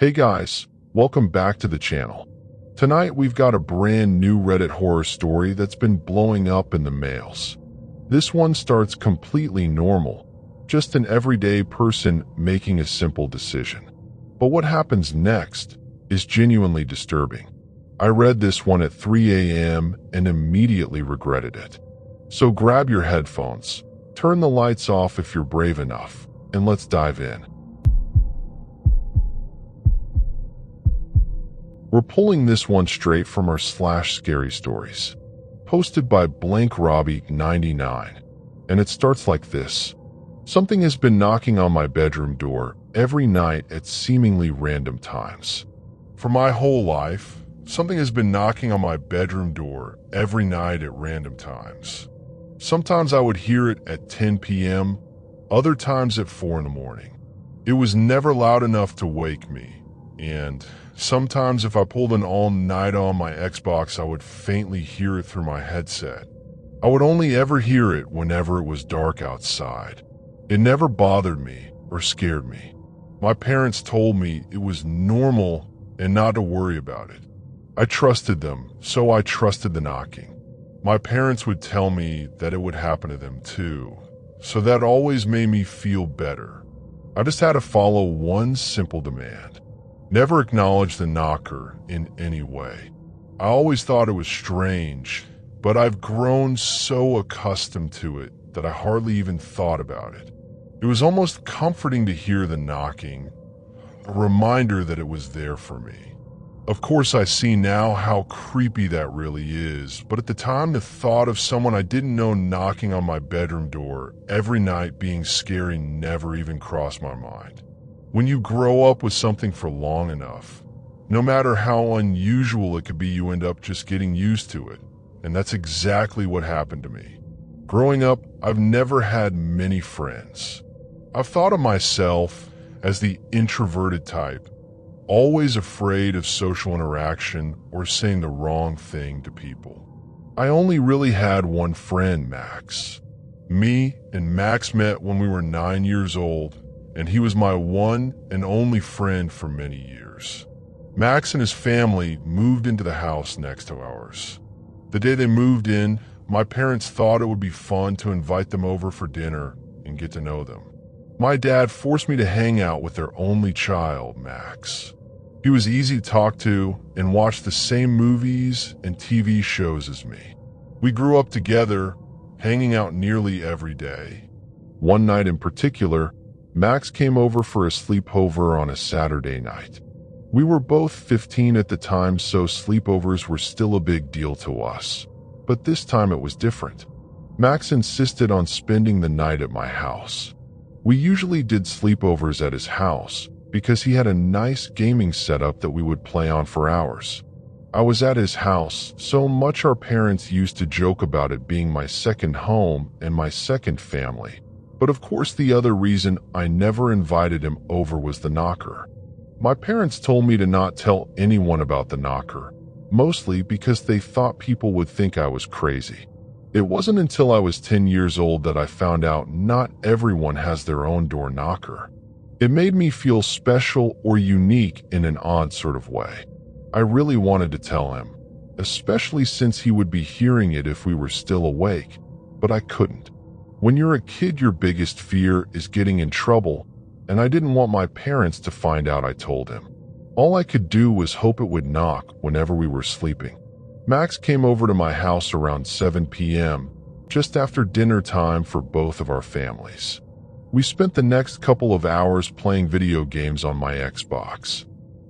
Hey guys, welcome back to the channel. Tonight we've got a brand new Reddit horror story that's been blowing up in the mails. This one starts completely normal, just an everyday person making a simple decision. But what happens next is genuinely disturbing. I read this one at 3 a.m. and immediately regretted it. So grab your headphones, turn the lights off if you're brave enough, and let's dive in. We're pulling this one straight from our /scary stories, posted by Ep19, and it starts like this. Something has been knocking on my bedroom door every night at seemingly random times. For my whole life, something has been knocking on my bedroom door every night at random times. Sometimes I would hear it at 10 p.m., other times at 4 in the morning. It was never loud enough to wake me, and sometimes if I pulled an all-nighter on my Xbox, I would faintly hear it through my headset. I would only ever hear it whenever it was dark outside. It never bothered me or scared me. My parents told me it was normal and not to worry about it. I trusted them, so I trusted the knocking. My parents would tell me that it would happen to them too, so that always made me feel better. I just had to follow one simple demand. Never acknowledge the knocker in any way. I always thought it was strange, but I've grown so accustomed to it that I hardly even thought about it. It was almost comforting to hear the knocking, a reminder that it was there for me. Of course, I see now how creepy that really is, but at the time the thought of someone I didn't know knocking on my bedroom door every night being scary never even crossed my mind. When you grow up with something for long enough, no matter how unusual it could be, you end up just getting used to it. And that's exactly what happened to me. Growing up, I've never had many friends. I've thought of myself as the introverted type, always afraid of social interaction or saying the wrong thing to people. I only really had one friend, Max. Me and Max met when we were 9 years old, and he was my one and only friend for many years. Max and his family moved into the house next to ours. The day they moved in, my parents thought it would be fun to invite them over for dinner and get to know them. My dad forced me to hang out with their only child, Max. He was easy to talk to and watched the same movies and TV shows as me. We grew up together, hanging out nearly every day. One night in particular, Max came over for a sleepover on a Saturday night. We were both 15 at the time, so sleepovers were still a big deal to us. But this time it was different. Max insisted on spending the night at my house. We usually did sleepovers at his house because he had a nice gaming setup that we would play on for hours. I was at his house so much our parents used to joke about it being my second home and my second family. But of course the other reason I never invited him over was the knocker. My parents told me to not tell anyone about the knocker, mostly because they thought people would think I was crazy. It wasn't until I was 10 years old that I found out not everyone has their own door knocker. It made me feel special or unique in an odd sort of way. I really wanted to tell him, especially since he would be hearing it if we were still awake, but I couldn't. When you're a kid, your biggest fear is getting in trouble, and I didn't want my parents to find out I told him. All I could do was hope it would knock whenever we were sleeping. Max came over to my house around 7 p.m., just after dinner time for both of our families. We spent the next couple of hours playing video games on my Xbox.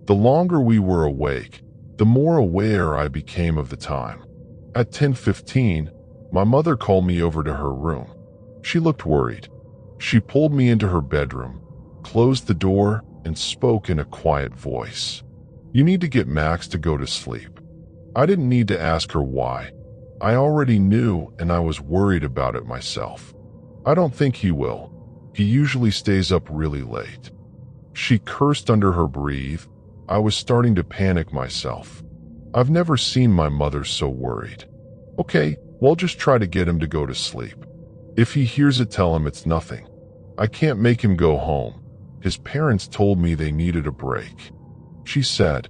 The longer we were awake, the more aware I became of the time. At 10:15, my mother called me over to her room. She looked worried. She pulled me into her bedroom, closed the door, and spoke in a quiet voice. "You need to get Max to go to sleep." I didn't need to ask her why. I already knew, and I was worried about it myself. "I don't think he will. He usually stays up really late." She cursed under her breath. I was starting to panic myself. I've never seen my mother so worried. "Okay, we'll just try to get him to go to sleep. If he hears it, tell him it's nothing. I can't make him go home. His parents told me they needed a break." she said.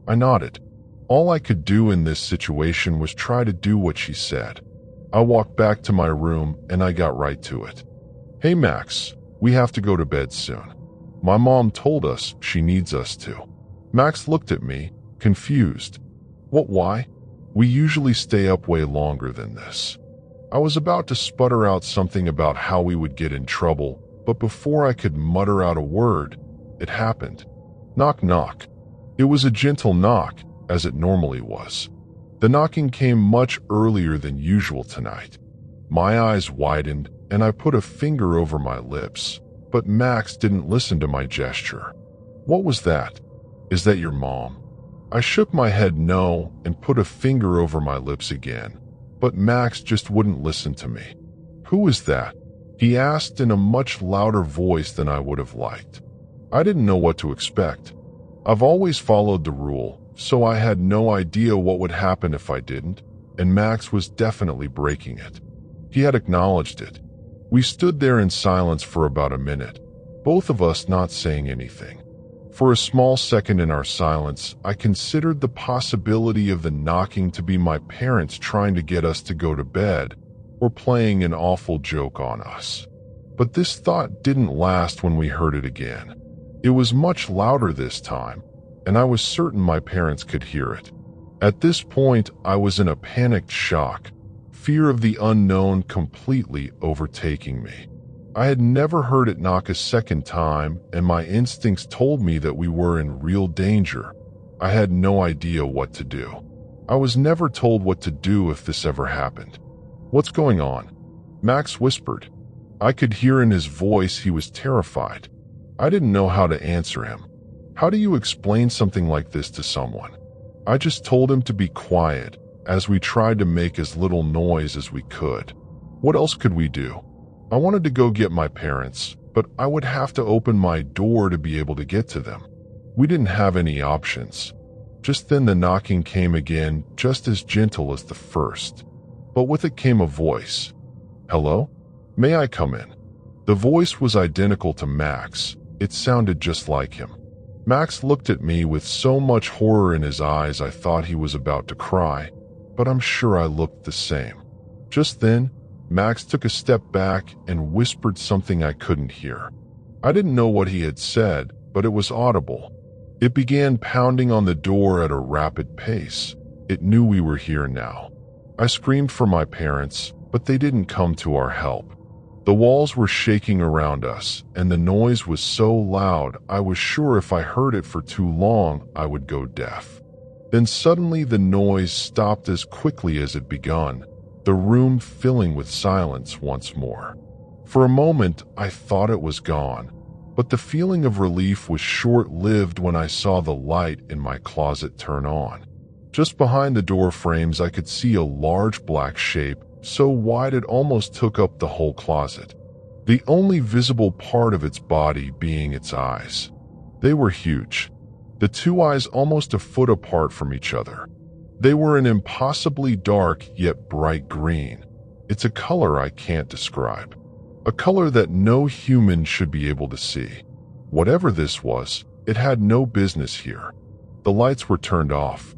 I nodded. All I could do in this situation was try to do what she said. I walked back to my room and I got right to it. Hey Max, we have to go to bed soon. My mom told us she needs us to. Max looked at me, confused. What, why? We usually stay up way longer than this. I was about to sputter out something about how we would get in trouble, but before I could mutter out a word, it happened. Knock, knock. It was a gentle knock, as it normally was. The knocking came much earlier than usual tonight. My eyes widened, and I put a finger over my lips, but Max didn't listen to my gesture. What was that? Is that your mom? I shook my head no and put a finger over my lips again, but Max just wouldn't listen to me. Who is that? He asked in a much louder voice than I would have liked. I didn't know what to expect. I've always followed the rule, so I had no idea what would happen if I didn't, and Max was definitely breaking it. He had acknowledged it. We stood there in silence for about a minute, both of us not saying anything. For a small second in our silence, I considered the possibility of the knocking to be my parents trying to get us to go to bed or playing an awful joke on us. But this thought didn't last when we heard it again. It was much louder this time, and I was certain my parents could hear it. At this point, I was in a panicked shock, fear of the unknown completely overtaking me. I had never heard it knock a second time, and my instincts told me that we were in real danger. I had no idea what to do. I was never told what to do if this ever happened. What's going on? Max whispered. I could hear in his voice he was terrified. I didn't know how to answer him. How do you explain something like this to someone? I just told him to be quiet, as we tried to make as little noise as we could. What else could we do? I wanted to go get my parents, but I would have to open my door to be able to get to them. We didn't have any options. Just then the knocking came again, just as gentle as the first. But with it came a voice. Hello? May I come in? The voice was identical to Max. It sounded just like him. Max looked at me with so much horror in his eyes I thought he was about to cry, but I'm sure I looked the same. Just then, Max took a step back and whispered something I couldn't hear. I didn't know what he had said, but it was audible. It began pounding on the door at a rapid pace. It knew we were here now. I screamed for my parents, but they didn't come to our help. The walls were shaking around us, and the noise was so loud I was sure if I heard it for too long, I would go deaf. Then suddenly the noise stopped as quickly as it begun, the room filling with silence once more. For a moment, I thought it was gone, but the feeling of relief was short-lived when I saw the light in my closet turn on. Just behind the door frames, I could see a large black shape, so wide it almost took up the whole closet, the only visible part of its body being its eyes. They were huge, the two eyes almost a foot apart from each other. They were an impossibly dark yet bright green. It's a color I can't describe, a color that no human should be able to see. Whatever this was, it had no business here. The lights were turned off.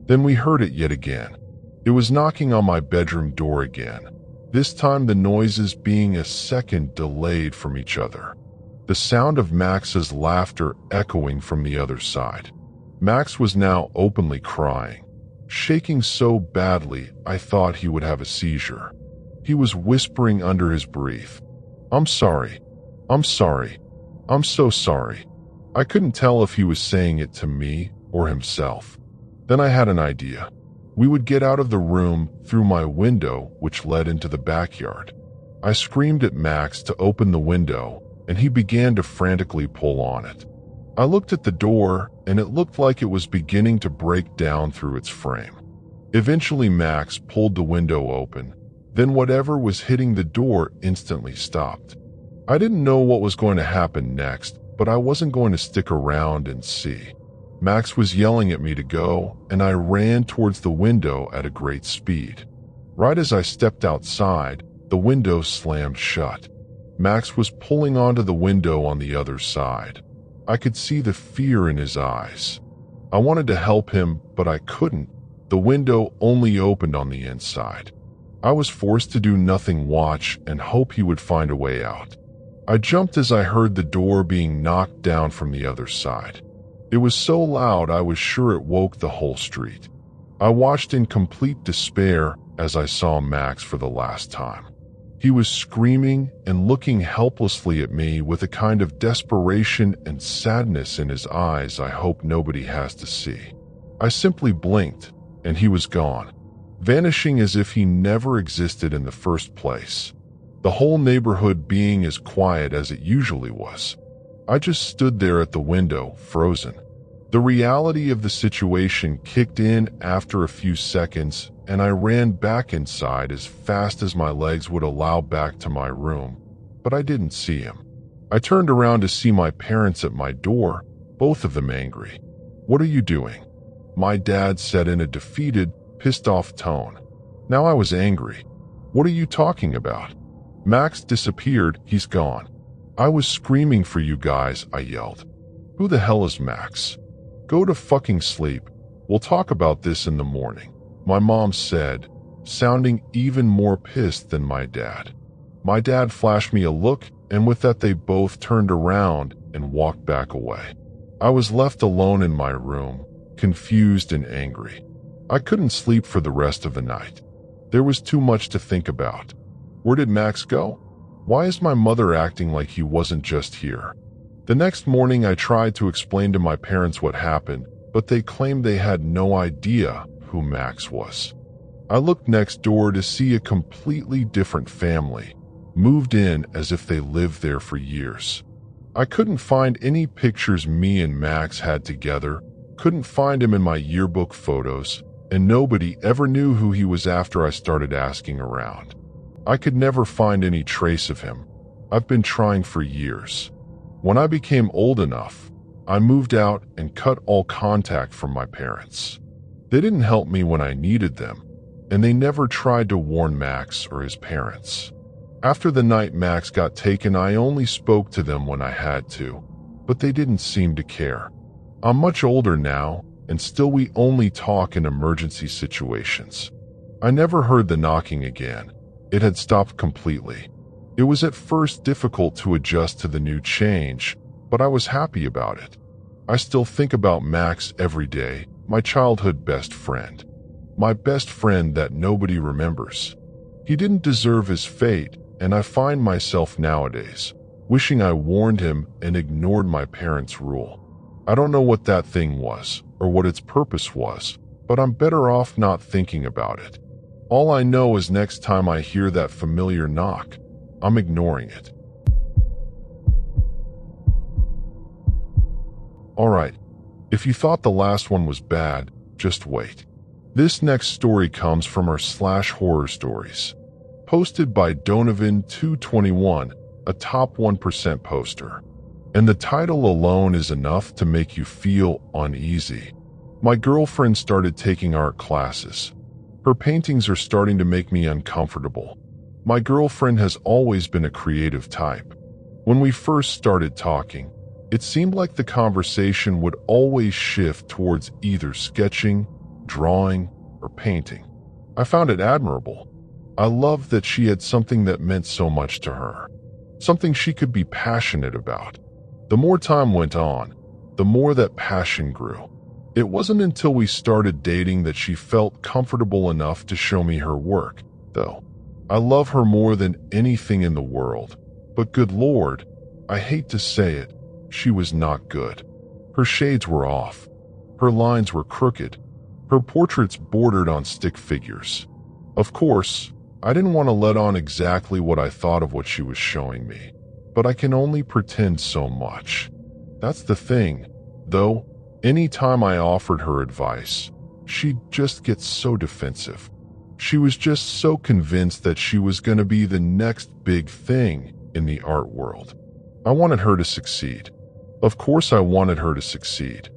Then we heard it yet again. It was knocking on my bedroom door again, this time the noises being a second delayed from each other. The sound of Max's laughter echoing from the other side. Max was now openly crying, shaking so badly I thought he would have a seizure. He was whispering under his breath, I'm sorry. I'm sorry. I'm so sorry. I couldn't tell if he was saying it to me or himself. Then I had an idea. We would get out of the room through my window, which led into the backyard. I screamed at Max to open the window, and he began to frantically pull on it. I looked at the door, and it looked like it was beginning to break down through its frame. Eventually, Max pulled the window open. Then whatever was hitting the door instantly stopped. I didn't know what was going to happen next, but I wasn't going to stick around and see. Max was yelling at me to go, and I ran towards the window at a great speed. Right as I stepped outside, the window slammed shut. Max was pulling onto the window on the other side. I could see the fear in his eyes. I wanted to help him, but I couldn't. The window only opened on the inside. I was forced to do nothing, watch, and hope he would find a way out. I jumped as I heard the door being knocked down from the other side. It was so loud I was sure it woke the whole street. I watched in complete despair as I saw Max for the last time. He was screaming and looking helplessly at me with a kind of desperation and sadness in his eyes I hope nobody has to see. I simply blinked, and he was gone, vanishing as if he never existed in the first place. The whole neighborhood being as quiet as it usually was. I just stood there at the window, frozen. The reality of the situation kicked in after a few seconds, and I ran back inside as fast as my legs would allow back to my room, but I didn't see him. I turned around to see my parents at my door, both of them angry. "What are you doing?" my dad said in a defeated, pissed-off tone. Now I was angry. "What are you talking about? Max disappeared, he's gone." "I was screaming for you guys," I yelled. "Who the hell is Max? Go to fucking sleep. We'll talk about this in the morning," my mom said, sounding even more pissed than my dad. My dad flashed me a look, and with that they both turned around and walked back away. I was left alone in my room, confused and angry. I couldn't sleep for the rest of the night. There was too much to think about. Where did Max go? Why is my mother acting like he wasn't just here? The next morning I tried to explain to my parents what happened, but they claimed they had no idea who Max was. I looked next door to see a completely different family, moved in as if they lived there for years. I couldn't find any pictures me and Max had together, couldn't find him in my yearbook photos, and nobody ever knew who he was after I started asking around. I could never find any trace of him. I've been trying for years. When I became old enough, I moved out and cut all contact from my parents. They didn't help me when I needed them, and they never tried to warn Max or his parents. After the night Max got taken, I only spoke to them when I had to, but they didn't seem to care. I'm much older now, and still we only talk in emergency situations. I never heard the knocking again. It had stopped completely. It was at first difficult to adjust to the new change, but I was happy about it. I still think about Max every day, my childhood best friend. My best friend that nobody remembers. He didn't deserve his fate, and I find myself nowadays wishing I warned him and ignored my parents' rule. I don't know what that thing was, or what its purpose was, but I'm better off not thinking about it. All I know is next time I hear that familiar knock, I'm ignoring it. Alright, if you thought the last one was bad, just wait. This next story comes from our /horror stories, posted by Donovan221, a top 1% poster. And the title alone is enough to make you feel uneasy. My girlfriend started taking art classes. Her paintings are starting to make me uncomfortable. My girlfriend has always been a creative type. When we first started talking, it seemed like the conversation would always shift towards either sketching, drawing, or painting. I found it admirable. I loved that she had something that meant so much to her, something she could be passionate about. The more time went on, the more that passion grew. It wasn't until we started dating that she felt comfortable enough to show me her work, though. I love her more than anything in the world, but good Lord, I hate to say it, she was not good. Her shades were off. Her lines were crooked. Her portraits bordered on stick figures. Of course, I didn't want to let on exactly what I thought of what she was showing me, but I can only pretend so much. That's the thing, though, any time I offered her advice, she'd just get so defensive. She was just so convinced that she was going to be the next big thing in the art world. I wanted her to succeed. Of course I wanted her to succeed.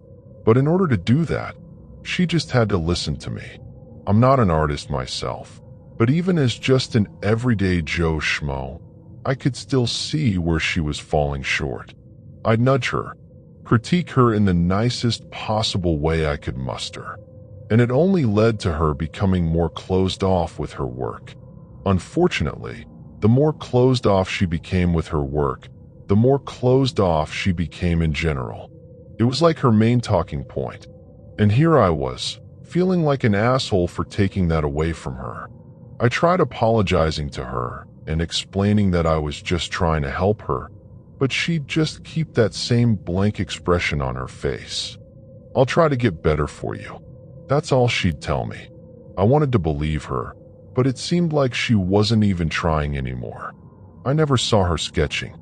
But in order to do that, she just had to listen to me. I'm not an artist myself, but even as just an everyday Joe Schmo, I could still see where she was falling short. I'd nudge her. critique her in the nicest possible way I could muster. And it only led to her becoming more closed off with her work. Unfortunately, the more closed off she became with her work, the more closed off she became in general. It was like her main talking point. And here I was, feeling like an asshole for taking that away from her. I tried apologizing to her and explaining that I was just trying to help her, but she'd just keep that same blank expression on her face. "I'll try to get better for you." That's all she'd tell me. I wanted to believe her, but it seemed like she wasn't even trying anymore. I never saw her sketching.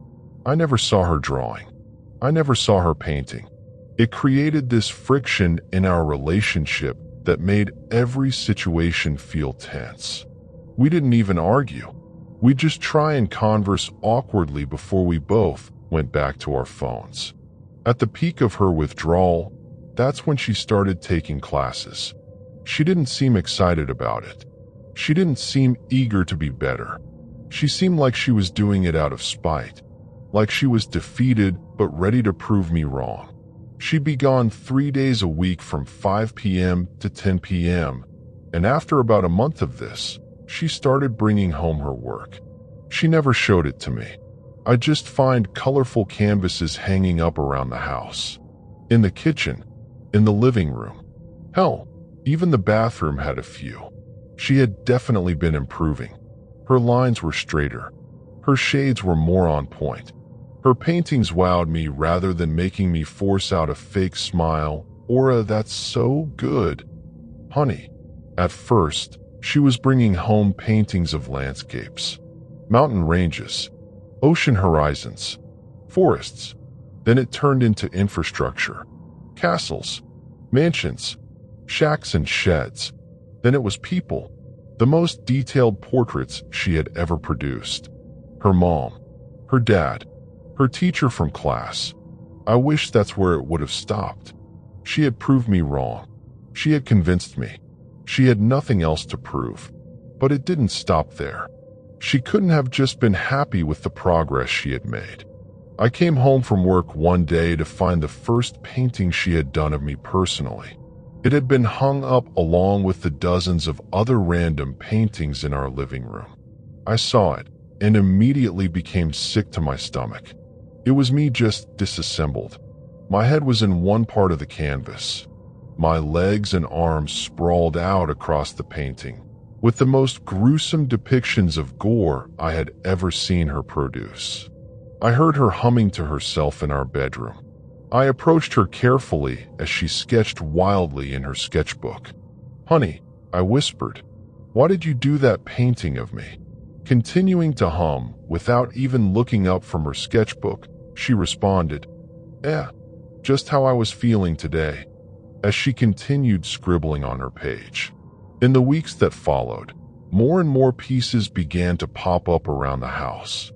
I never saw her drawing. I never saw her painting. It created this friction in our relationship that made every situation feel tense. We didn't even argue. We'd just try and converse awkwardly before we both went back to our phones. At the peak of her withdrawal, that's when she started taking classes. She didn't seem excited about it. She didn't seem eager to be better. She seemed like she was doing it out of spite, like she was defeated but ready to prove me wrong. She'd be gone 3 days a week from 5 p.m. to 10 p.m., and after about a month of this, she started bringing home her work. She never showed it to me. I'd just find colorful canvases hanging up around the house. In the kitchen, in the living room. Hell, even the bathroom had a few. She had definitely been improving. Her lines were straighter. Her shades were more on point. Her paintings wowed me rather than making me force out a fake smile or a "that's so good, honey." At first, she was bringing home paintings of landscapes, mountain ranges, ocean horizons, forests. Then it turned into infrastructure, castles, mansions, shacks and sheds. Then it was people, the most detailed portraits she had ever produced. Her mom, her dad, her teacher from class. I wish that's where it would have stopped. She had proved me wrong. She had convinced me. She had nothing else to prove. But it didn't stop there. She couldn't have just been happy with the progress she had made. I came home from work one day to find the first painting she had done of me personally. It had been hung up along with the dozens of other random paintings in our living room. I saw it and immediately became sick to my stomach. It was me just disassembled. My head was in one part of the canvas. My legs and arms sprawled out across the painting, with the most gruesome depictions of gore I had ever seen her produce. I heard her humming to herself in our bedroom. I approached her carefully as she sketched wildly in her sketchbook. "Honey," I whispered, "why did you do that painting of me?" Continuing to hum, without even looking up from her sketchbook, she responded, just how I was feeling today," as she continued scribbling on her page. In the weeks that followed, more and more pieces began to pop up around the house,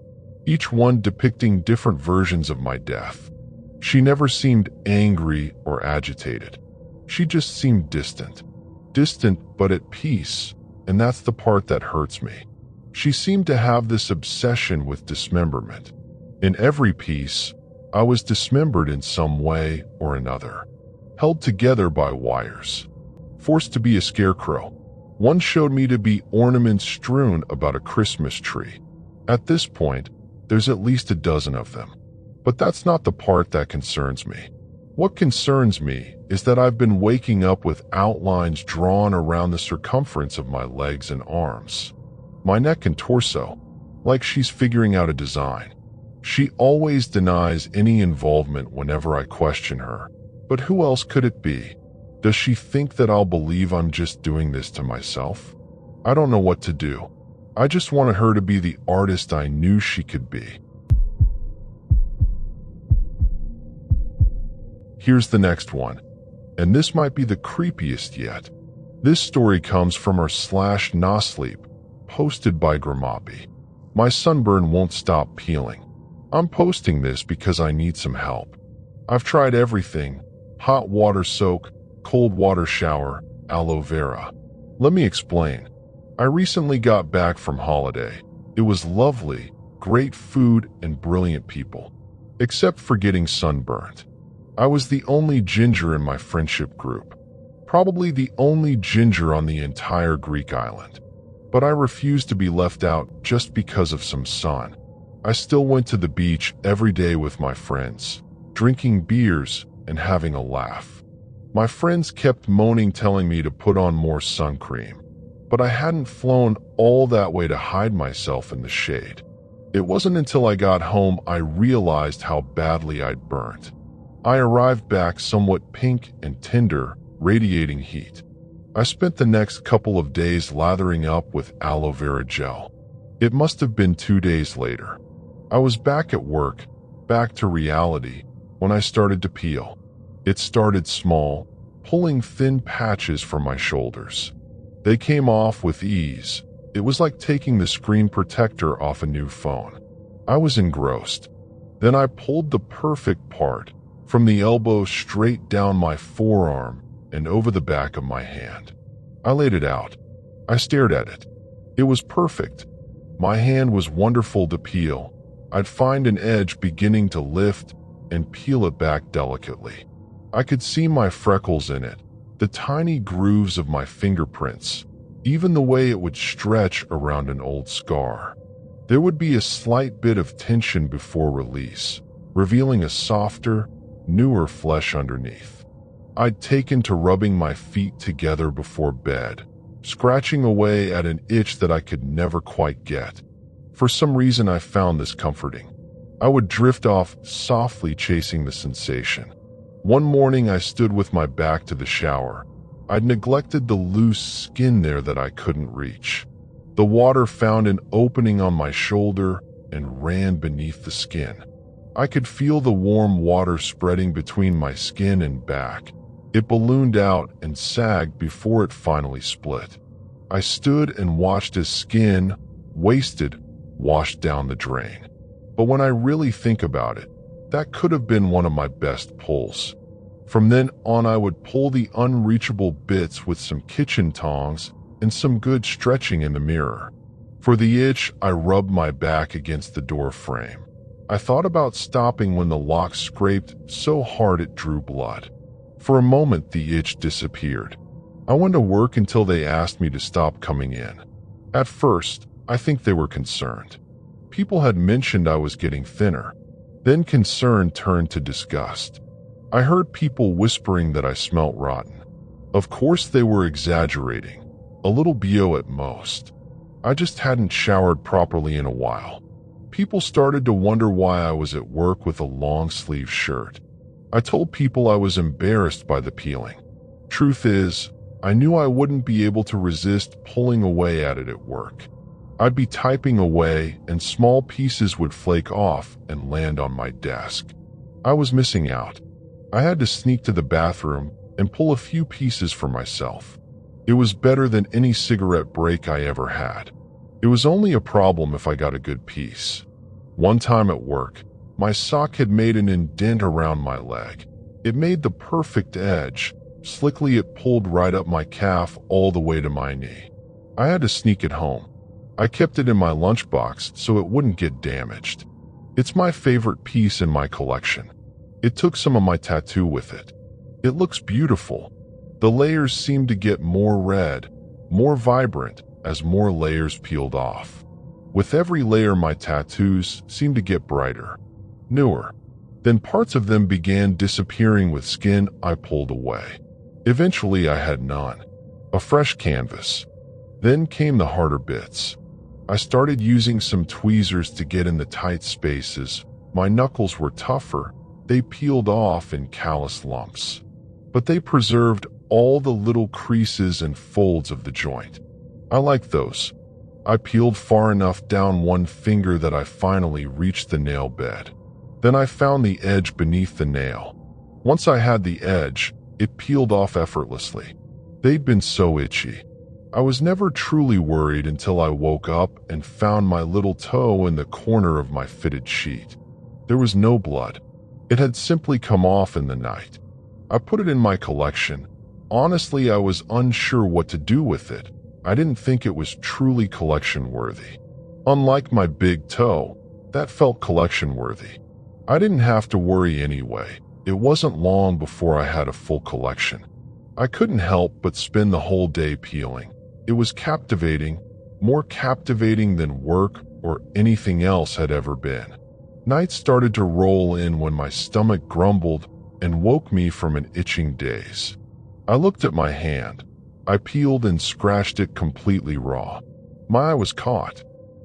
each one depicting different versions of my death. She never seemed angry or agitated. She just seemed distant but at peace, and that's the part that hurts me. She seemed to have this obsession with dismemberment. In every piece, I was dismembered in some way or another, held together by wires, forced to be a scarecrow. One showed me to be ornaments strewn about a Christmas tree. At this point, there's at least a dozen of them. But that's not the part that concerns me. What concerns me is that I've been waking up with outlines drawn around the circumference of my legs and arms, my neck and torso, like she's figuring out a design. She always denies any involvement whenever I question her. But who else could it be? Does she think that I'll believe I'm just doing this to myself? I don't know what to do. I just wanted her to be the artist I knew she could be. Here's the next one, and this might be the creepiest yet. This story comes from our /NaSleep, posted by Gramapi. My sunburn won't stop peeling. I'm posting this because I need some help. I've tried everything: hot water soak, cold water shower, aloe vera. Let me explain. I recently got back from holiday. It was lovely, great food, and brilliant people. Except for getting sunburnt. I was the only ginger in my friendship group, probably the only ginger on the entire Greek island. But I refused to be left out just because of some sun. I still went to the beach every day with my friends, drinking beers and having a laugh. My friends kept moaning, telling me to put on more sun cream, but I hadn't flown all that way to hide myself in the shade. It wasn't until I got home I realized how badly I'd burnt. I arrived back somewhat pink and tender, radiating heat. I spent the next couple of days lathering up with aloe vera gel. It must have been 2 days later. I was back at work, back to reality, when I started to peel. It started small, pulling thin patches from my shoulders. They came off with ease. It was like taking the screen protector off a new phone. I was engrossed. Then I pulled the perfect part, from the elbow straight down my forearm and over the back of my hand. I laid it out. I stared at it. It was perfect. My hand was wonderful to peel. I'd find an edge beginning to lift and peel it back delicately. I could see my freckles in it, the tiny grooves of my fingerprints, even the way it would stretch around an old scar. There would be a slight bit of tension before release, revealing a softer, newer flesh underneath. I'd taken to rubbing my feet together before bed, scratching away at an itch that I could never quite get. For some reason, I found this comforting. I would drift off softly, chasing the sensation. One morning, I stood with my back to the shower. I'd neglected the loose skin there that I couldn't reach. The water found an opening on my shoulder and ran beneath the skin. I could feel the warm water spreading between my skin and back. It ballooned out and sagged before it finally split. I stood and watched as skin, wasted, washed down the drain. But when I really think about it, that could have been one of my best pulls. From then on, I would pull the unreachable bits with some kitchen tongs and some good stretching in the mirror. For the itch, I rubbed my back against the door frame. I thought about stopping when the lock scraped so hard it drew blood. For a moment, the itch disappeared. I went to work until they asked me to stop coming in. At first, I think they were concerned. People had mentioned I was getting thinner. Then concern turned to disgust. I heard people whispering that I smelt rotten. Of course, they were exaggerating. A little BO at most. I just hadn't showered properly in a while. People started to wonder why I was at work with a long-sleeve shirt. I told people I was embarrassed by the peeling. Truth is, I knew I wouldn't be able to resist pulling away at it at work. I'd be typing away and small pieces would flake off and land on my desk. I was missing out. I had to sneak to the bathroom and pull a few pieces for myself. It was better than any cigarette break I ever had. It was only a problem if I got a good piece. One time at work, my sock had made an indent around my leg. It made the perfect edge. Slickly, it pulled right up my calf all the way to my knee. I had to sneak it home. I kept it in my lunchbox so it wouldn't get damaged. It's my favorite piece in my collection. It took some of my tattoo with it. It looks beautiful. The layers seem to get more red, more vibrant as more layers peeled off. With every layer, my tattoos seemed to get brighter, newer. Then parts of them began disappearing with skin I pulled away. Eventually, I had none. A fresh canvas. Then came the harder bits. I started using some tweezers to get in the tight spaces. My knuckles were tougher. They peeled off in callous lumps. But they preserved all the little creases and folds of the joint. I liked those. I peeled far enough down one finger that I finally reached the nail bed. Then I found the edge beneath the nail. Once I had the edge, it peeled off effortlessly. They'd been so itchy. I was never truly worried until I woke up and found my little toe in the corner of my fitted sheet. There was no blood. It had simply come off in the night. I put it in my collection. Honestly, I was unsure what to do with it. I didn't think it was truly collection-worthy. Unlike my big toe, that felt collection-worthy. I didn't have to worry anyway. It wasn't long before I had a full collection. I couldn't help but spend the whole day peeling. It was captivating, more captivating than work or anything else had ever been. Night started to roll in when my stomach grumbled and woke me from an itching daze. I looked at my hand. I peeled and scratched it completely raw. My eye was caught.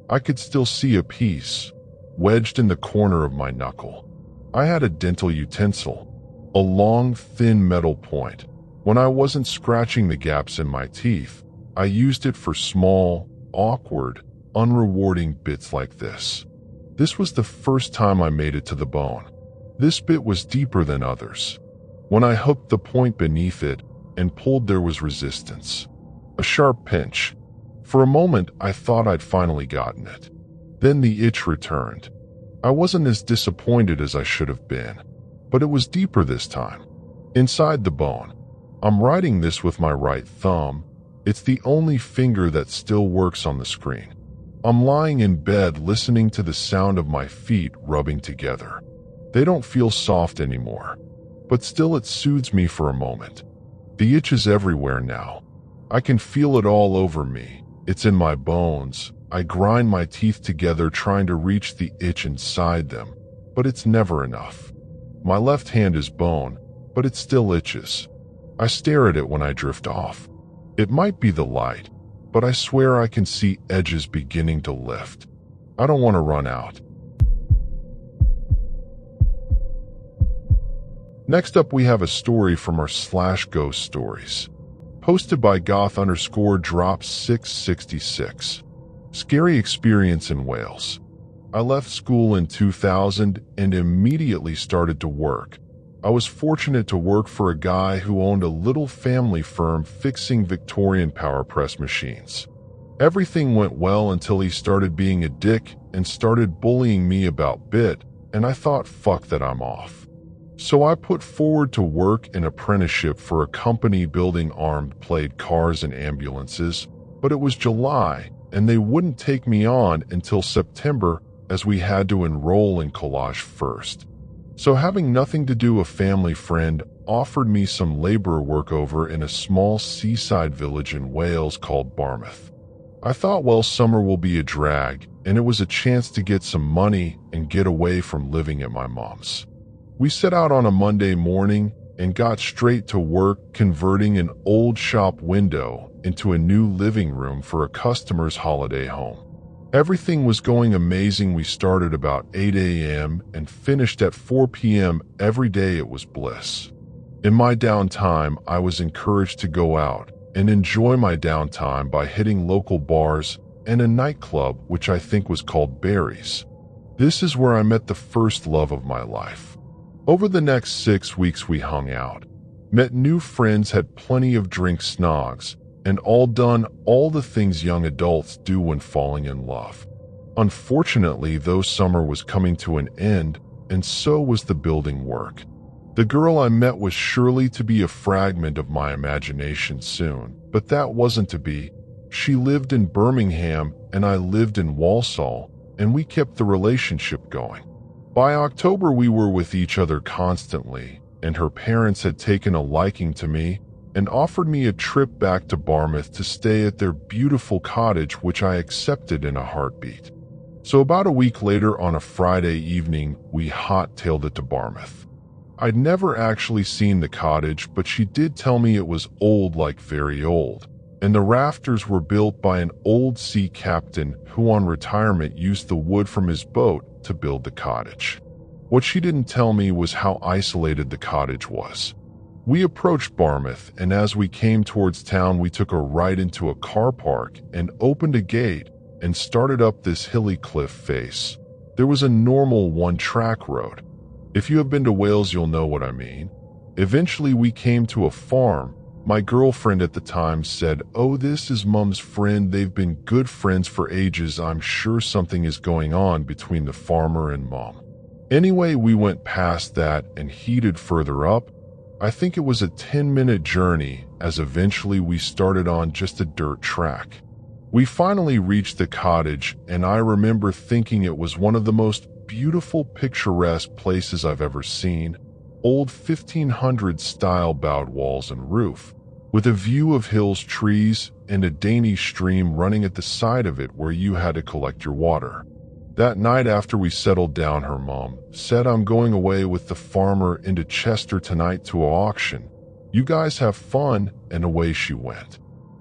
I could still see a piece, wedged in the corner of my knuckle. I had a dental utensil, a long, thin metal point. When I wasn't scratching the gaps in my teeth, I used it for small, awkward, unrewarding bits like this. This was the first time I made it to the bone. This bit was deeper than others. When I hooked the point beneath it and pulled, there was resistance. A sharp pinch. For a moment, I thought I'd finally gotten it. Then the itch returned. I wasn't as disappointed as I should have been, but it was deeper this time. Inside the bone. I'm writing this with my right thumb. It's the only finger that still works on the screen. I'm lying in bed listening to the sound of my feet rubbing together. They don't feel soft anymore, but still it soothes me for a moment. The itch is everywhere now. I can feel it all over me. It's in my bones. I grind my teeth together trying to reach the itch inside them, but it's never enough. My left hand is bone, but it still itches. I stare at it when I drift off. It might be the light, but I swear I can see edges beginning to lift. I don't want to run out. Next up, we have a story from our /ghost stories, posted by goth_drop666. Scary experience in Wales. I left school in 2000 and immediately started to work. I was fortunate to work for a guy who owned a little family firm fixing Victorian PowerPress machines. Everything went well until he started being a dick and started bullying me about bit, and I thought, fuck that, I'm off. So I put forward to work an apprenticeship for a company building armed-plate cars and ambulances, but it was July, and they wouldn't take me on until September, as we had to enroll in collage first. So having nothing to do, a family friend offered me some labor work over in a small seaside village in Wales called Barmouth. I thought, well, summer will be a drag, and it was a chance to get some money and get away from living at my mom's. We set out on a Monday morning and got straight to work converting an old shop window into a new living room for a customer's holiday home. Everything was going amazing. We started about 8 a.m. and finished at 4 p.m. every day. It was bliss. In my downtime, I was encouraged to go out and enjoy my downtime by hitting local bars and a nightclub, which I think was called Barry's. This is where I met the first love of my life. Over the next 6 weeks we hung out, met new friends, had plenty of drink snogs, and all done all the things young adults do when falling in love. Unfortunately, though, summer was coming to an end, and so was the building work. The girl I met was surely to be a fragment of my imagination soon, but that wasn't to be. She lived in Birmingham and I lived in Walsall, and we kept the relationship going. By October, we were with each other constantly, and her parents had taken a liking to me and offered me a trip back to Barmouth to stay at their beautiful cottage, which I accepted in a heartbeat. So about a week later, on a Friday evening, we hot-tailed it to Barmouth. I'd never actually seen the cottage, but she did tell me it was old, like very old, and the rafters were built by an old sea captain who on retirement used the wood from his boat to build the cottage. What she didn't tell me was how isolated the cottage was. We approached Barmouth, and as we came towards town, we took a right into a car park and opened a gate and started up this hilly cliff face. There was a normal one-track road. If you have been to Wales, you'll know what I mean. Eventually, we came to a farm. My girlfriend at the time said, "Oh, this is Mum's friend. They've been good friends for ages. I'm sure something is going on between the farmer and Mum." Anyway, we went past that and headed further up. I think it was a 10-minute journey, as eventually we started on just a dirt track. We finally reached the cottage, and I remember thinking it was one of the most beautiful, picturesque places I've ever seen. old 1500s-style bowed walls and roof, with a view of hills, trees, and a Danish stream running at the side of it where you had to collect your water. That night after we settled down, her mom said, "I'm going away with the farmer into Chester tonight to an auction. You guys have fun," and away she went.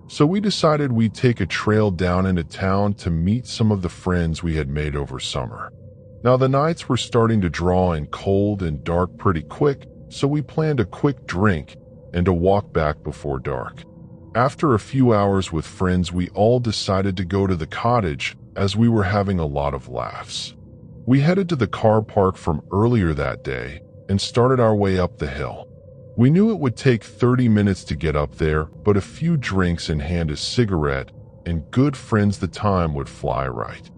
So we decided we'd take a trail down into town to meet some of the friends we had made over summer. Now the nights were starting to draw in cold and dark pretty quick, so we planned a quick drink and a walk back before dark. After a few hours with friends, we all decided to go to the cottage as we were having a lot of laughs. We headed to the car park from earlier that day and started our way up the hill. We knew it would take 30 minutes to get up there, but a few drinks in hand, a cigarette, and good friends, the time would fly right.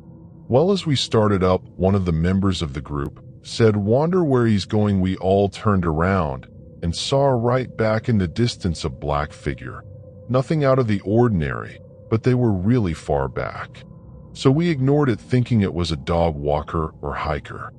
Well, as we started up, one of the members of the group said, "Wonder where he's going." We all turned around and saw right back in the distance a black figure. Nothing out of the ordinary, but they were really far back. So we ignored it, thinking it was a dog walker or hiker.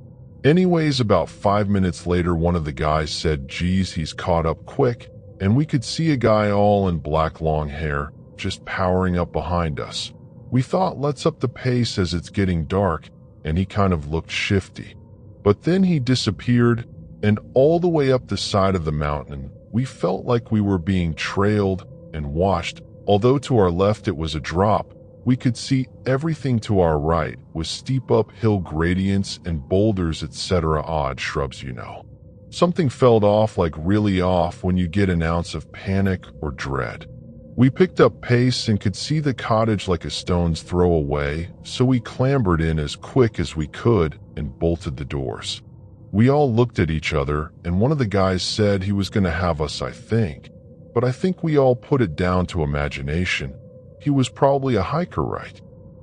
Anyways, about 5 minutes later, one of the guys said, "Geez, he's caught up quick," and we could see a guy all in black, long hair, just powering up behind us. We thought, let's up the pace as it's getting dark, and he kind of looked shifty. But then he disappeared, and all the way up the side of the mountain, we felt like we were being trailed and watched. Although to our left it was a drop, we could see everything to our right with steep uphill gradients and boulders, etc. Odd shrubs, you know. Something felt off, like really off, when you get an ounce of panic or dread. We picked up pace and could see the cottage like a stone's throw away, so we clambered in as quick as we could and bolted the doors. We all looked at each other, and one of the guys said he was going to have us, I think. But I think we all put it down to imagination. He was probably a hiker, right?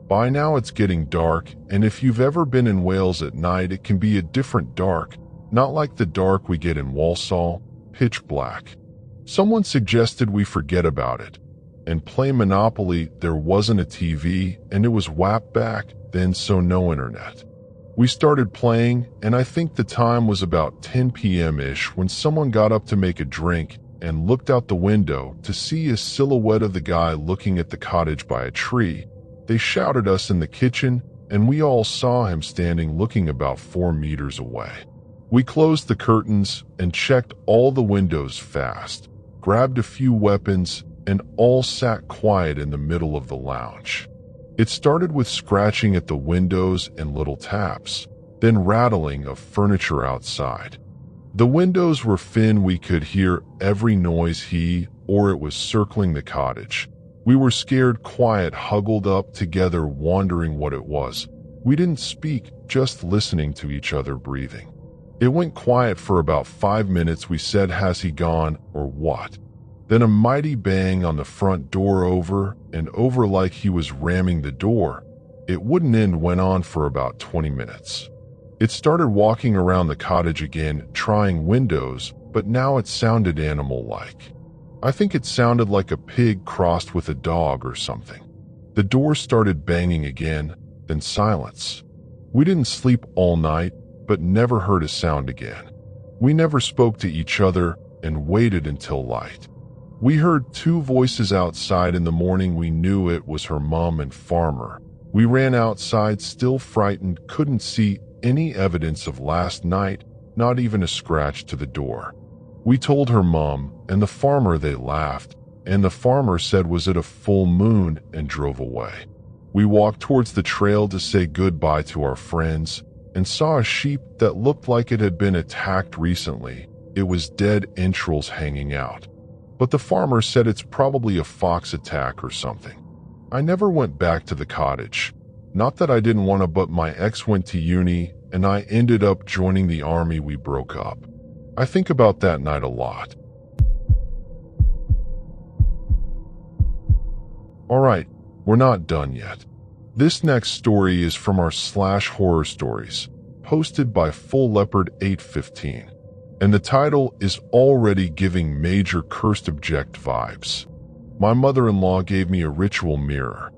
By now it's getting dark, and if you've ever been in Wales at night, it can be a different dark, not like the dark we get in Walsall, pitch black. Someone suggested we forget about it and play Monopoly. There wasn't a TV, and it was WAP back then, so no internet. We started playing, and I think the time was about 10 p.m.-ish when someone got up to make a drink and looked out the window to see a silhouette of the guy looking at the cottage by a tree. They shouted us in the kitchen, and we all saw him standing looking about 4 meters away. We closed the curtains and checked all the windows fast, grabbed a few weapons, and all sat quiet in the middle of the lounge. It started with scratching at the windows and little taps, then rattling of furniture outside. The windows were thin, we could hear every noise or it was circling the cottage. We were scared, quiet, huddled up together, wondering what it was. We didn't speak, just listening to each other breathing. It went quiet for about 5 minutes. We said, "Has he gone, or what?" Then a mighty bang on the front door, over and over like he was ramming the door. It wouldn't end, went on for about 20 minutes. It started walking around the cottage again, trying windows, but now it sounded animal-like. I think it sounded like a pig crossed with a dog or something. The door started banging again, then silence. We didn't sleep all night, but never heard a sound again. We never spoke to each other and waited until light. We heard 2 voices outside in the morning. We knew it was her mom and farmer. We ran outside, still frightened, couldn't see any evidence of last night, not even a scratch to the door. We told her mom and the farmer. They laughed, and the farmer said, "Was it a full moon?" and drove away. We walked towards the trail to say goodbye to our friends and saw a sheep that looked like it had been attacked recently. It was dead, entrails hanging out. But the farmer said it's probably a fox attack or something. I never went back to the cottage. Not that I didn't want to, but my ex went to uni and I ended up joining the army. We broke up. I think about that night a lot. Alright, we're not done yet. This next story is from our /horror stories, posted by Full Leopard 815, and the title is already giving major cursed object vibes. My mother-in-law gave me a ritual mirror.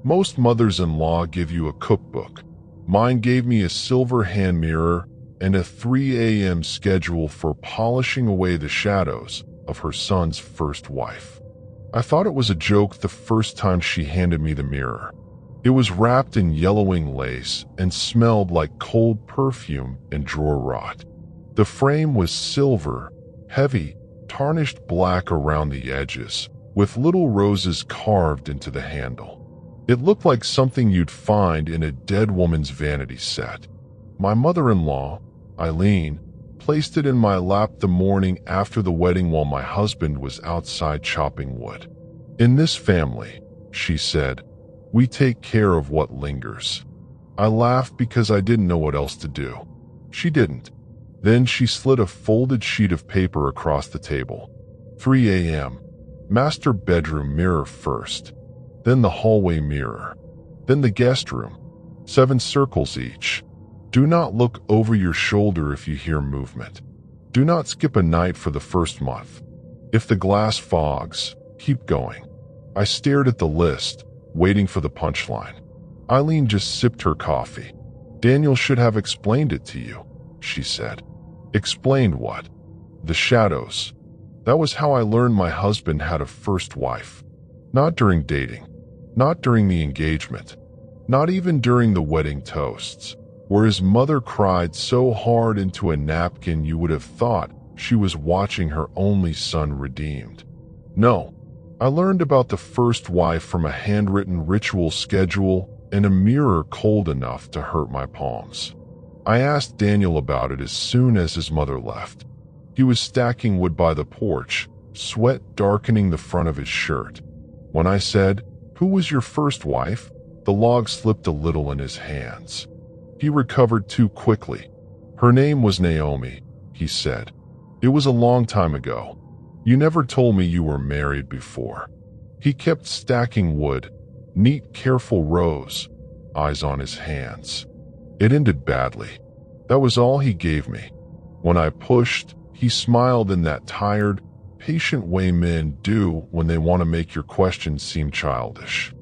Most mothers-in-law give you a cookbook. Mine gave me a silver hand mirror, and a 3 a.m. schedule for polishing away the shadows of her son's first wife. I thought it was a joke the first time she handed me the mirror. It was wrapped in yellowing lace and smelled like cold perfume and drawer rot. The frame was silver, heavy, tarnished black around the edges, with little roses carved into the handle. It looked like something you'd find in a dead woman's vanity set. My mother-in-law, Eileen, placed it in my lap the morning after the wedding while my husband was outside chopping wood. "In this family," she said, "we take care of what lingers." I laughed because I didn't know what else to do. She didn't. Then she slid a folded sheet of paper across the table. 3 a.m. Master bedroom mirror first, then the hallway mirror, then the guest room. 7 circles each. Do not look over your shoulder if you hear movement. Do not skip a night for the first month. If the glass fogs, keep going. I stared at the list, waiting for the punchline. Eileen just sipped her coffee. "Daniel should have explained it to you," she said. "Explained what?" "The shadows. That was how I learned my husband had a first wife. Not during dating. Not during the engagement. Not even during the wedding toasts, where his mother cried so hard into a napkin you would have thought she was watching her only son redeemed. No, I learned about the first wife from a handwritten ritual schedule and a mirror cold enough to hurt my palms. I asked Daniel about it as soon as his mother left. He was stacking wood by the porch, sweat darkening the front of his shirt. When I said, "Who was your first wife?" the log slipped a little in his hands. He recovered too quickly. "Her name was Naomi," he said. "It was a long time ago. You never told me you were married before." He kept stacking wood, neat, careful rows, eyes on his hands. It ended badly. That was all he gave me. When I pushed, he smiled in that tired, patient way men do when they want to make your questions seem childish.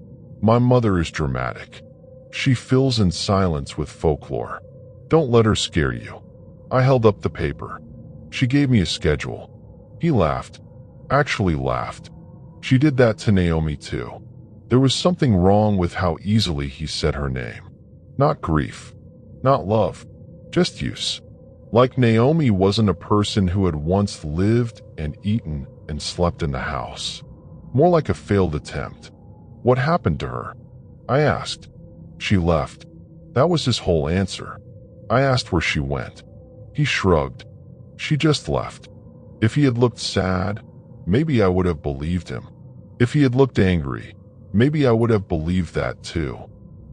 My mother is dramatic. She fills in silence with folklore. Don't let her scare you. I held up the paper. She gave me a schedule. He laughed. Actually laughed. She did that to Naomi too. There was something wrong with how easily he said her name. Not grief. Not love. Just use. Like Naomi wasn't a person who had once lived and eaten and slept in the house. More like a failed attempt. What happened to her? I asked. She left. That was his whole answer. I asked where she went. He shrugged. She just left. If he had looked sad, maybe I would have believed him. If he had looked angry, maybe I would have believed that too.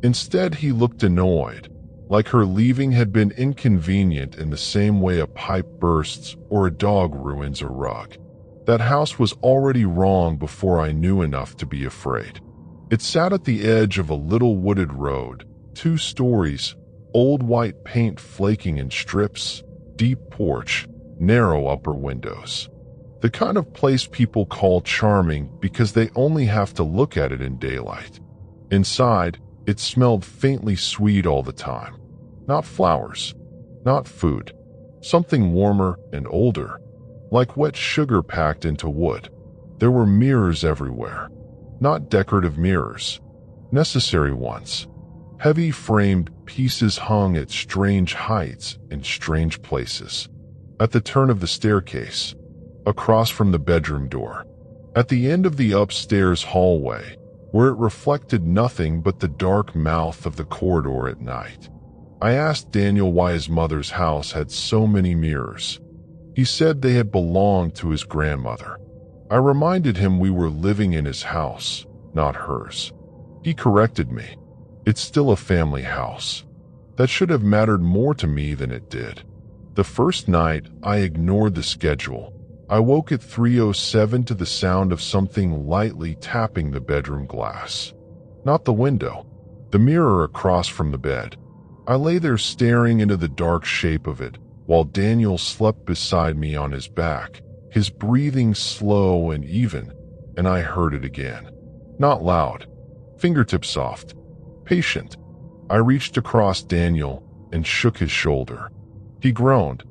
Instead, he looked annoyed, like her leaving had been inconvenient in the same way a pipe bursts or a dog ruins a rug. That house was already wrong before I knew enough to be afraid. It sat at the edge of a little wooded road, 2 stories, old white paint flaking in strips, deep porch, narrow upper windows. The kind of place people call charming because they only have to look at it in daylight. Inside, it smelled faintly sweet all the time. Not flowers, not food. Something warmer and older, like wet sugar packed into wood. There were mirrors everywhere. Not decorative mirrors, necessary ones. Heavy framed pieces hung at strange heights in strange places. At the turn of the staircase, across from the bedroom door, at the end of the upstairs hallway, where it reflected nothing but the dark mouth of the corridor at night. I asked Daniel why his mother's house had so many mirrors. He said they had belonged to his grandmother. I reminded him we were living in his house, not hers. He corrected me. It's still a family house. That should have mattered more to me than it did. The first night, I ignored the schedule. I woke at 3:07 to the sound of something lightly tapping the bedroom glass. Not the window, the mirror across from the bed. I lay there staring into the dark shape of it, while Daniel slept beside me on his back, his breathing slow and even, and I heard it again. Not loud, fingertips soft, patient. I reached across Daniel and shook his shoulder. He groaned.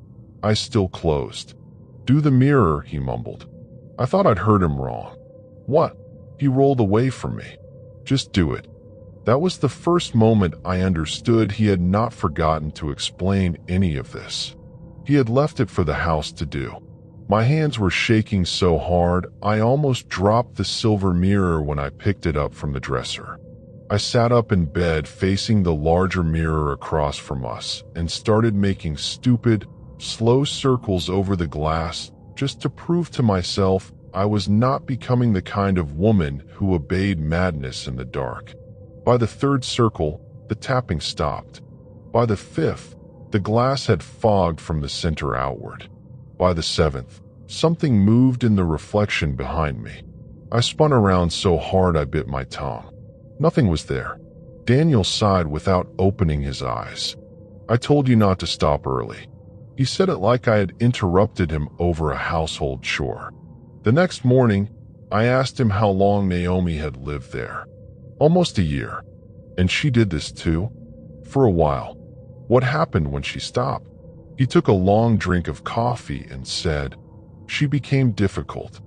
Eyes still closed. "Do the mirror," he mumbled. I thought I'd heard him wrong. "What?" He rolled away from me. "Just do it." That was the first moment I understood he had not forgotten to explain any of this. He had left it for the house to do. My hands were shaking so hard, I almost dropped the silver mirror when I picked it up from the dresser. I sat up in bed facing the larger mirror across from us and started making stupid, slow circles over the glass just to prove to myself I was not becoming the kind of woman who obeyed madness in the dark. By the third circle, the tapping stopped. By the fifth, the glass had fogged from the center outward. By the seventh, something moved in the reflection behind me. I spun around so hard I bit my tongue. Nothing was there. Daniel sighed without opening his eyes. "I told you not to stop early." He said it like I had interrupted him over a household chore. The next morning, I asked him how long Naomi had lived there. "Almost a year." "And she did this too?" "For a while." "What happened when she stopped?" He took a long drink of coffee and said, "She became difficult.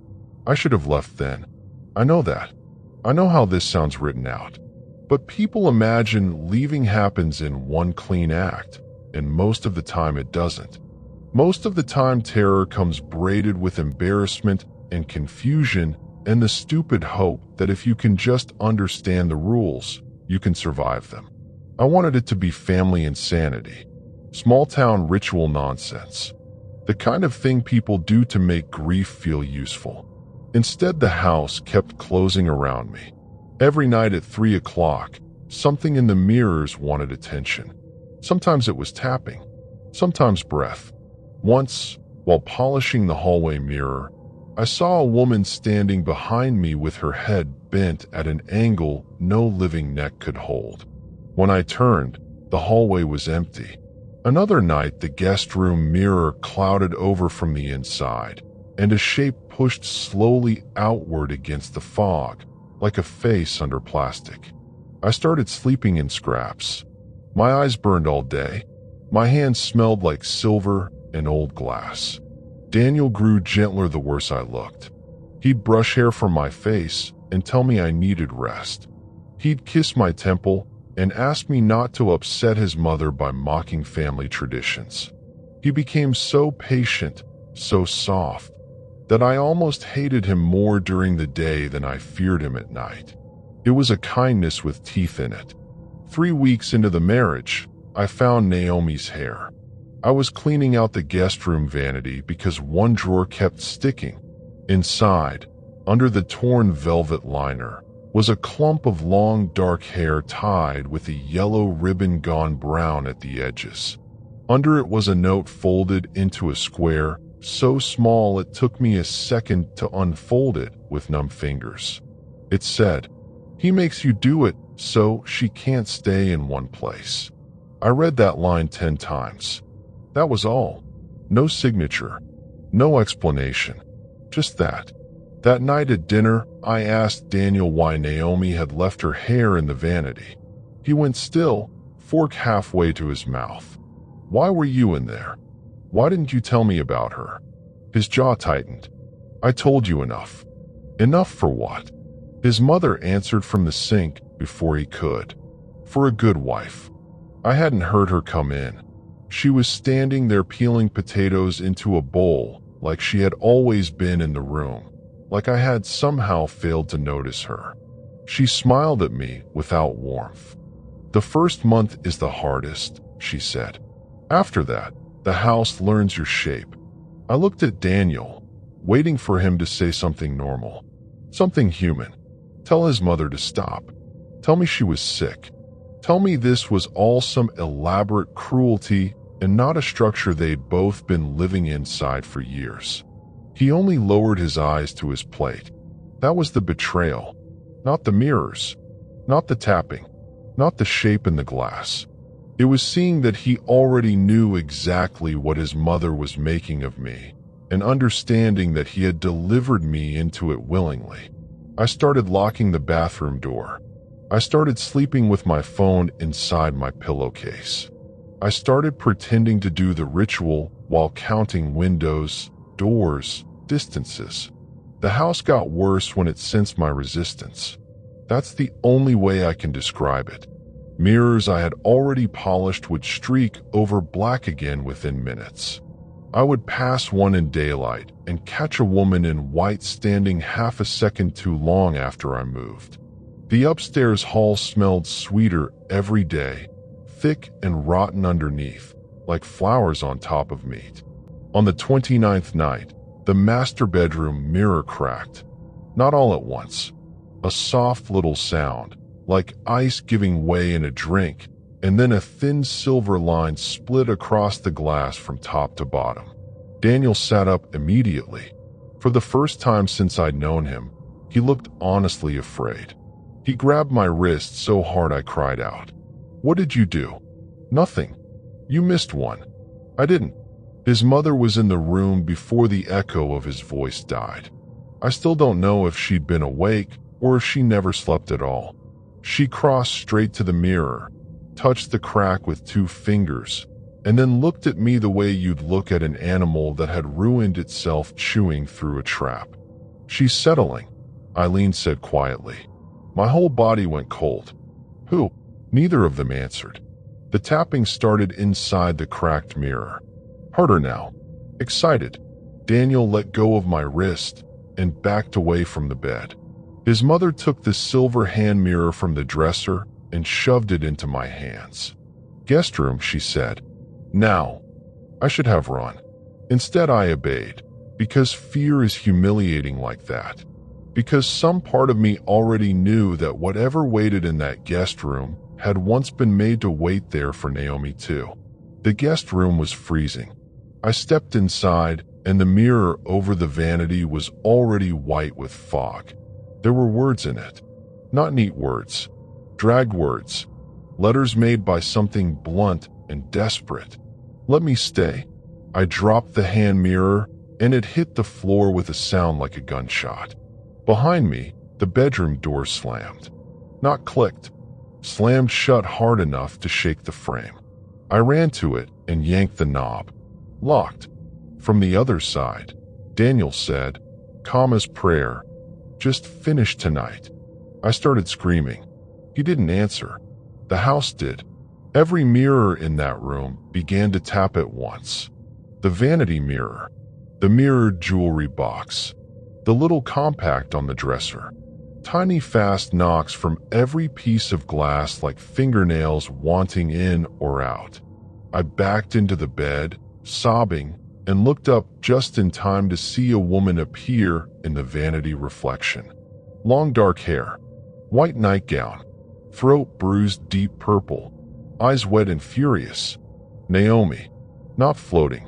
I should have left then. I know that. I know how this sounds written out. But people imagine leaving happens in one clean act, and most of the time it doesn't. Most of the time terror comes braided with embarrassment and confusion and the stupid hope that if you can just understand the rules, you can survive them. I wanted it to be family insanity, small-town ritual nonsense, the kind of thing people do to make grief feel useful. Instead, the house kept closing around me. Every night at 3 o'clock, something in the mirrors wanted attention. Sometimes it was tapping, sometimes breath. Once, while polishing the hallway mirror, I saw a woman standing behind me with her head bent at an angle no living neck could hold. When I turned, the hallway was empty. Another night, the guest room mirror clouded over from the inside, and a shape pushed slowly outward against the fog, like a face under plastic. I started sleeping in scraps. My eyes burned all day. My hands smelled like silver and old glass. Daniel grew gentler the worse I looked. He'd brush hair from my face and tell me I needed rest. He'd kiss my temple and ask me not to upset his mother by mocking family traditions. He became so patient, so soft, that I almost hated him more during the day than I feared him at night. It was a kindness with teeth in it. 3 weeks into the marriage, I found Naomi's hair. I was cleaning out the guest room vanity because one drawer kept sticking. Inside, under the torn velvet liner, was a clump of long dark hair tied with a yellow ribbon gone brown at the edges. Under it was a note folded into a square, so small it took me a second to unfold it with numb fingers. It said, "He makes you do it so she can't stay in one place." I read that line 10 times. That was all. No signature, no explanation, just that. That night at dinner, I asked Daniel why Naomi had left her hair in the vanity. He went still, fork halfway to his mouth. "Why were you in there? Why didn't you tell me about her?" His jaw tightened. "I told you enough." "Enough for what?" His mother answered from the sink before he could. "For a good wife." I hadn't heard her come in. She was standing there peeling potatoes into a bowl like she had always been in the room, like I had somehow failed to notice her. She smiled at me without warmth. "The first month is the hardest," she said. "After that, the house learns your shape." I looked at Daniel, waiting for him to say something normal, something human. Tell his mother to stop. Tell me she was sick. Tell me this was all some elaborate cruelty and not a structure they'd both been living inside for years. He only lowered his eyes to his plate. That was the betrayal, not the mirrors, not the tapping, not the shape in the glass. It was seeing that he already knew exactly what his mother was making of me, and understanding that he had delivered me into it willingly. I started locking the bathroom door. I started sleeping with my phone inside my pillowcase. I started pretending to do the ritual while counting windows, doors, distances. The house got worse when it sensed my resistance. That's the only way I can describe it. Mirrors I had already polished would streak over black again within minutes. I would pass one in daylight and catch a woman in white standing half a second too long after I moved. The upstairs hall smelled sweeter every day, thick and rotten underneath, like flowers on top of meat. On the 29th night, the master bedroom mirror cracked. Not all at once. A soft little sound, like ice giving way in a drink, and then a thin silver line split across the glass from top to bottom. Daniel sat up immediately. For the first time since I'd known him, he looked honestly afraid. He grabbed my wrist so hard I cried out. "What did you do?" "Nothing. You missed one." "I didn't." His mother was in the room before the echo of his voice died. I still don't know if she'd been awake or if she never slept at all. She crossed straight to the mirror, touched the crack with 2 fingers, and then looked at me the way you'd look at an animal that had ruined itself chewing through a trap. "She's settling," Eileen said quietly. My whole body went cold. "Who?" Neither of them answered. The tapping started inside the cracked mirror. Harder now. Excited, Daniel let go of my wrist and backed away from the bed. His mother took the silver hand mirror from the dresser and shoved it into my hands. "Guest room," she said. "Now." I should have run. Instead, I obeyed, because fear is humiliating like that. Because some part of me already knew that whatever waited in that guest room had once been made to wait there for Naomi too. The guest room was freezing. I stepped inside, and the mirror over the vanity was already white with fog. There were words in it. Not neat words. Dragged words. Letters made by something blunt and desperate. "Let me stay." I dropped the hand mirror, and it hit the floor with a sound like a gunshot. Behind me, the bedroom door slammed. Not clicked. Slammed shut hard enough to shake the frame. I ran to it and yanked the knob. Locked. From the other side, Daniel said, calm as prayer, "Just finish tonight." I started screaming. He didn't answer. The house did. Every mirror in that room began to tap at once. The vanity mirror, the mirrored jewelry box, the little compact on the dresser. Tiny fast knocks from every piece of glass like fingernails wanting in or out. I backed into the bed, sobbing, and looked up just in time to see a woman appear in the vanity reflection. Long dark hair, white nightgown, throat bruised deep purple, eyes wet and furious. Naomi. Not floating,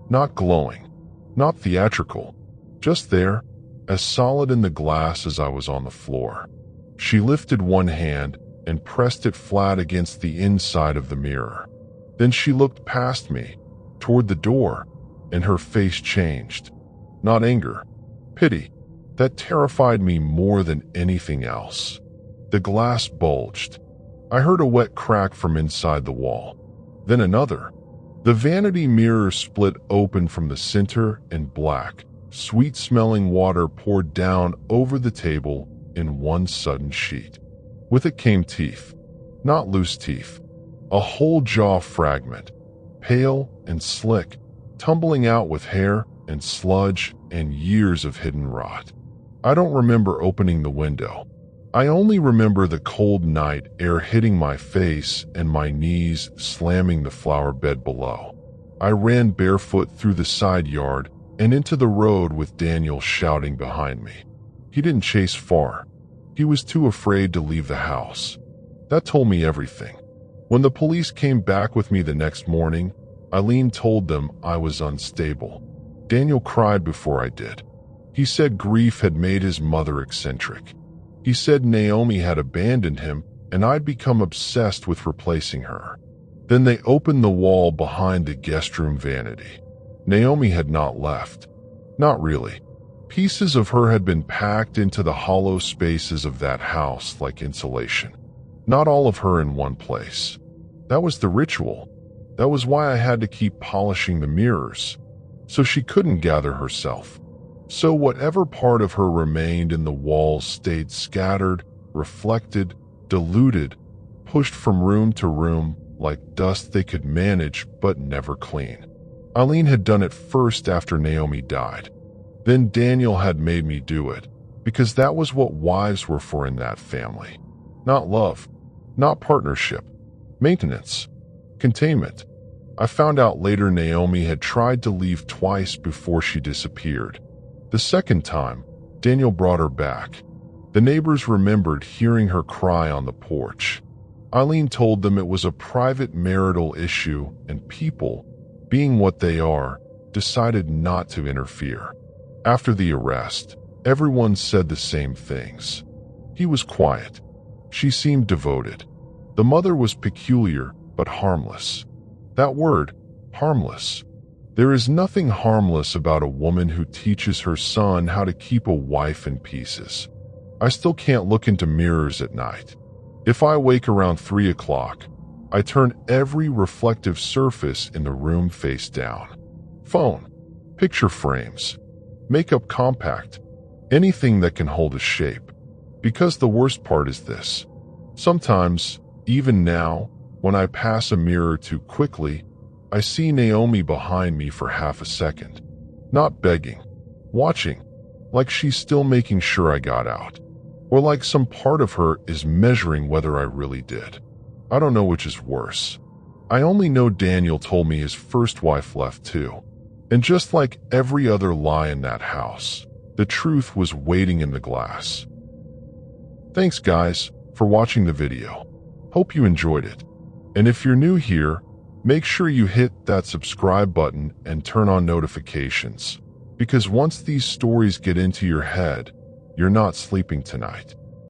not glowing, not theatrical, just there, as solid in the glass as I was on the floor. She lifted one hand and pressed it flat against the inside of the mirror. Then she looked past me, toward the door, and her face changed. Not anger, pity. That terrified me more than anything else. The glass bulged. I heard a wet crack from inside the wall. Then another. The vanity mirror split open from the center, and black, sweet-smelling water poured down over the table in one sudden sheet. With it came teeth. Not loose teeth. A whole jaw fragment, pale and slick, tumbling out with hair and sludge and years of hidden rot. I don't remember opening the window. I only remember the cold night air hitting my face and my knees slamming the flower bed below. I ran barefoot through the side yard and into the road with Daniel shouting behind me. He didn't chase far. He was too afraid to leave the house. That told me everything. When the police came back with me the next morning, Eileen told them I was unstable. Daniel cried before I did. He said grief had made his mother eccentric. He said Naomi had abandoned him and I'd become obsessed with replacing her. Then they opened the wall behind the guest room vanity. Naomi had not left. Not really. Pieces of her had been packed into the hollow spaces of that house like insulation. Not all of her in one place. That was the ritual. That was why I had to keep polishing the mirrors, so she couldn't gather herself. So whatever part of her remained in the walls stayed scattered, reflected, diluted, pushed from room to room like dust they could manage but never clean. Eileen had done it first after Naomi died. Then Daniel had made me do it, because that was what wives were for in that family. Not love, not partnership, maintenance, containment. I found out later Naomi had tried to leave twice before she disappeared. The second time, Daniel brought her back. The neighbors remembered hearing her cry on the porch. Eileen told them it was a private marital issue and people, being what they are, decided not to interfere. After the arrest, everyone said the same things. He was quiet. She seemed devoted. The mother was peculiar but harmless. That word, harmless. There is nothing harmless about a woman who teaches her son how to keep a wife in pieces. I still can't look into mirrors at night. If I wake around 3 o'clock, I turn every reflective surface in the room face down. Phone, picture frames, makeup compact, anything that can hold a shape. Because the worst part is this. Sometimes, even now, when I pass a mirror too quickly, I see Naomi behind me for half a second. Not begging, watching, like she's still making sure I got out. Or like some part of her is measuring whether I really did. I don't know which is worse. I only know Daniel told me his first wife left too. And just like every other lie in that house, the truth was waiting in the glass. Thanks guys for watching the video. Hope you enjoyed it. And if you're new here, make sure you hit that subscribe button and turn on notifications. Because once these stories get into your head, you're not sleeping tonight.